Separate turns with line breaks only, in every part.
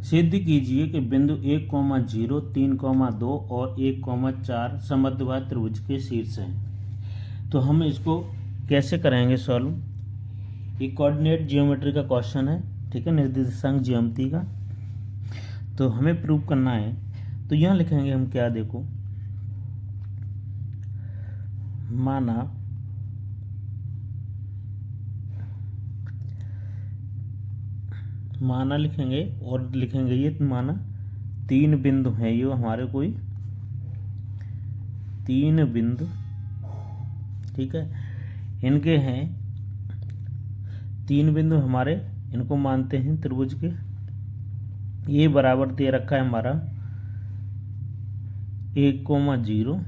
सिद्ध कीजिए कि बिंदु 1,0, 3,2 और 1,4 समद्विबाहु त्रिभुज के शीर्ष हैं। तो हम इसको कैसे करेंगे सॉल्व? ये कोऑर्डिनेट जियोमेट्री का क्वेश्चन है, ठीक है, निर्देशांक ज्यामिति का। तो हमें प्रूव करना है, तो यहाँ लिखेंगे हम क्या, देखो, माना लिखेंगे और लिखेंगे ये माना 3 बिंदु हैं, ये हमारे कोई 3 बिंदु, ठीक है, इनके हैं 3 बिंदु हमारे, इनको मानते हैं त्रिभुज के। ये बराबर दे रखा है हमारा 1,0,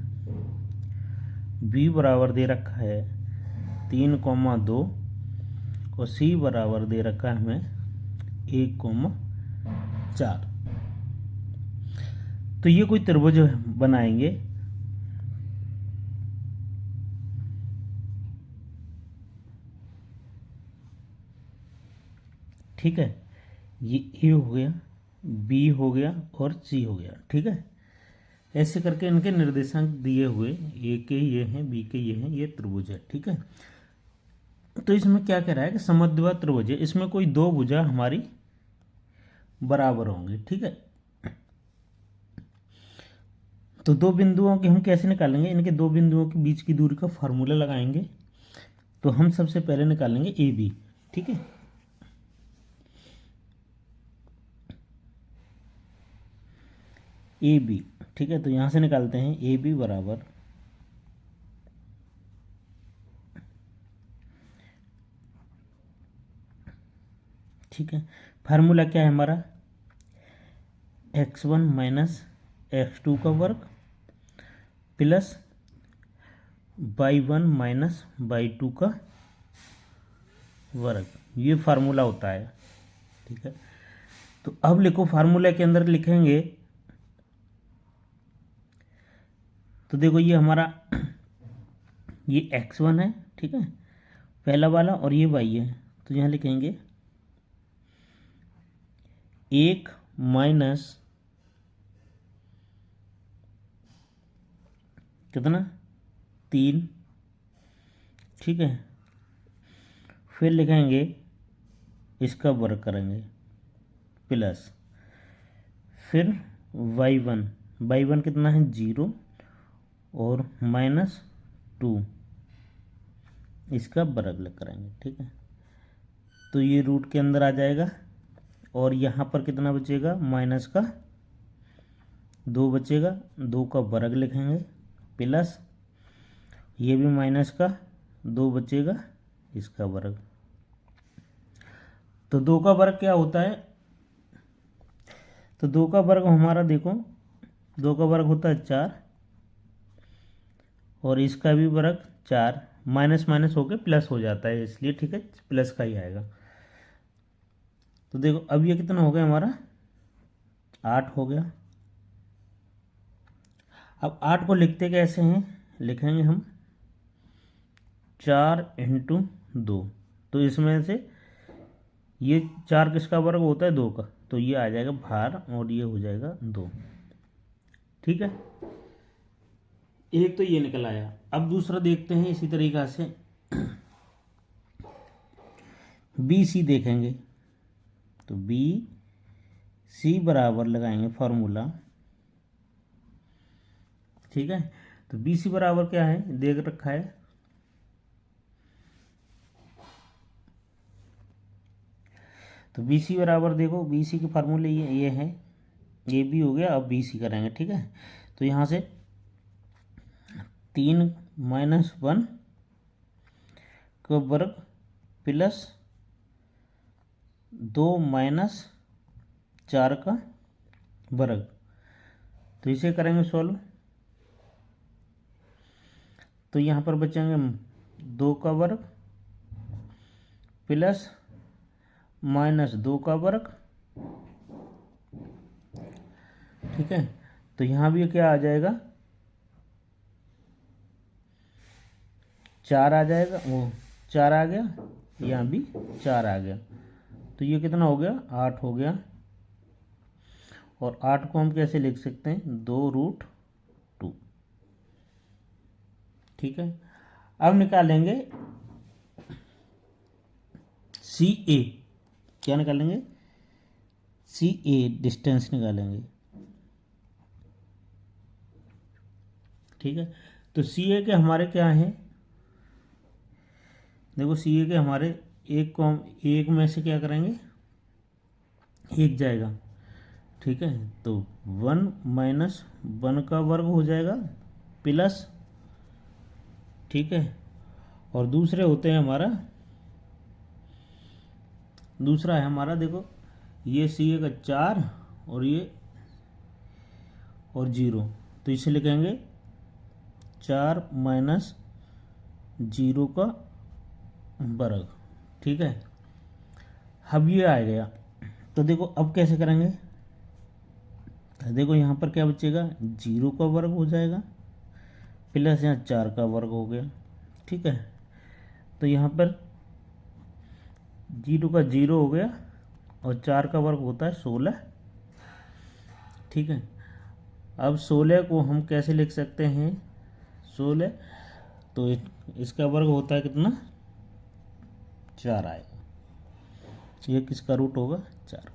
बी बराबर दे रखा है 3,2 और सी बराबर दे रखा है हमें 1,4। तो ये कोई त्रिभुज बनाएंगे, ठीक है, ये ए हो गया, बी हो गया और सी हो गया, ठीक है। ऐसे करके इनके निर्देशांक दिए हुए, ए के ये हैं, बी के ये हैं, ये त्रिभुज है, ठीक है। तो इसमें क्या कह रहा है कि समद्विबाहु त्रिभुज है, इसमें कोई 2 भुजा हमारी बराबर होंगे, ठीक है। तो 2 बिंदुओं की हम कैसे निकालेंगे? इनके 2 बिंदुओं के बीच की दूरी का फार्मूला लगाएंगे। तो हम सबसे पहले निकालेंगे ए बी, ठीक है। ए बी, ठीक है, तो यहां से निकालते हैं ए बी बराबर, ठीक है, फार्मूला क्या है हमारा, x1 माइनस x2 का वर्ग प्लस y1 माइनस y2 का वर्ग, ये फार्मूला होता है, ठीक है। तो अब लिखो, फार्मूला के अंदर लिखेंगे, तो देखो ये हमारा ये x1 है, ठीक है, पहला वाला, और ये y है। तो यहाँ लिखेंगे 1 माइनस कितना 3, ठीक है, फिर लिखेंगे इसका वर्ग करेंगे प्लस, फिर y1 कितना है 0 और माइनस 2, इसका वर्ग करेंगे, ठीक है। तो ये रूट के अंदर आ जाएगा और यहाँ पर कितना बचेगा, माइनस का 2 बचेगा, 2 का वर्ग लिखेंगे प्लस ये भी माइनस का 2 बचेगा, इसका वर्ग। तो 2 का वर्ग क्या होता है? तो 2 का वर्ग हमारा देखो, 2 का वर्ग होता है 4 और इसका भी वर्ग 4, माइनस माइनस होके प्लस हो जाता है, इसलिए ठीक है प्लस का ही आएगा। तो देखो अब ये कितना हो गया हमारा, 8 हो गया। अब 8 को लिखते कैसे हैं? लिखेंगे हम 4 इंटू 2, तो इसमें से ये 4 किसका वर्ग होता है, 2 का, तो ये आ जाएगा भार और ये हो जाएगा 2, ठीक है। एक तो ये निकल आया। अब दूसरा देखते हैं इसी तरीका से बी सी देखेंगे। तो बी सी बराबर लगाएंगे फॉर्मूला, ठीक है। तो बी सी बराबर क्या है, देख रखा है, तो बी सी बराबर देखो, बी सी के फार्मूले ये है, ये भी हो गया, अब बी सी करेंगे, ठीक है। तो यहाँ से 3 माइनस 1 का वर्ग प्लस 2 माइनस 4 का वर्ग, तो इसे करेंगे सॉल्व। तो यहाँ पर बचेंगे 2 का वर्ग प्लस माइनस 2 का वर्ग, ठीक है। तो यहाँ भी क्या आ जाएगा, 4 आ जाएगा, वो 4 आ गया, यहाँ भी 4 आ गया, तो ये कितना हो गया, 8 हो गया। और 8 को हम कैसे लिख सकते हैं, 2√2। ठीक है, अब निकालेंगे सी ए। क्या निकालेंगे, सी ए डिस्टेंस निकालेंगे। ठीक है, तो सी ए के हमारे क्या हैं, देखो सी ए के हमारे एक में से क्या करेंगे, एक जाएगा। ठीक है, तो 1 - 1 का वर्ग हो जाएगा प्लस, ठीक है, और दूसरे होते हैं हमारा, दूसरा है हमारा देखो ये सी ए का 4 और ये और 0, तो इसे लिखेंगे 4 - 0 का वर्ग। ठीक है, अब ये आ गया, तो देखो अब कैसे करेंगे, तो देखो यहाँ पर क्या बचेगा, 0 का वर्ग हो जाएगा प्लस यहाँ 4 का वर्ग हो गया। ठीक है, तो यहाँ पर 0 का 0 हो गया और 4 का वर्ग होता है 16। ठीक है, अब 16 को हम कैसे लिख सकते हैं, 16, तो इसका वर्ग होता है कितना, 4 आएगा, ये किसका रूट होगा, 4 का।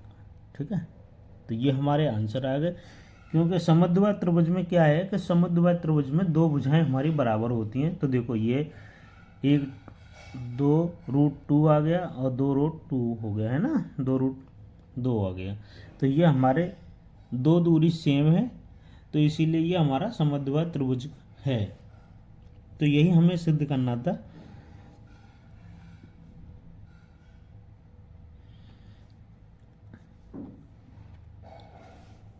ठीक है, तो ये हमारे आंसर आ गए, क्योंकि समद्विबाहु त्रिभुज में क्या है कि समद्विबाहु त्रिभुज में दो भुजाएं हमारी बराबर होती हैं। तो देखो ये एक 2√2 आ गया और 2√2 हो गया है ना, 2√2 आ गया, तो ये हमारे दो दूरी सेम है, तो इसीलिए ये हमारा समद्विबाहु त्रिभुज है। तो यही हमें सिद्ध करना था।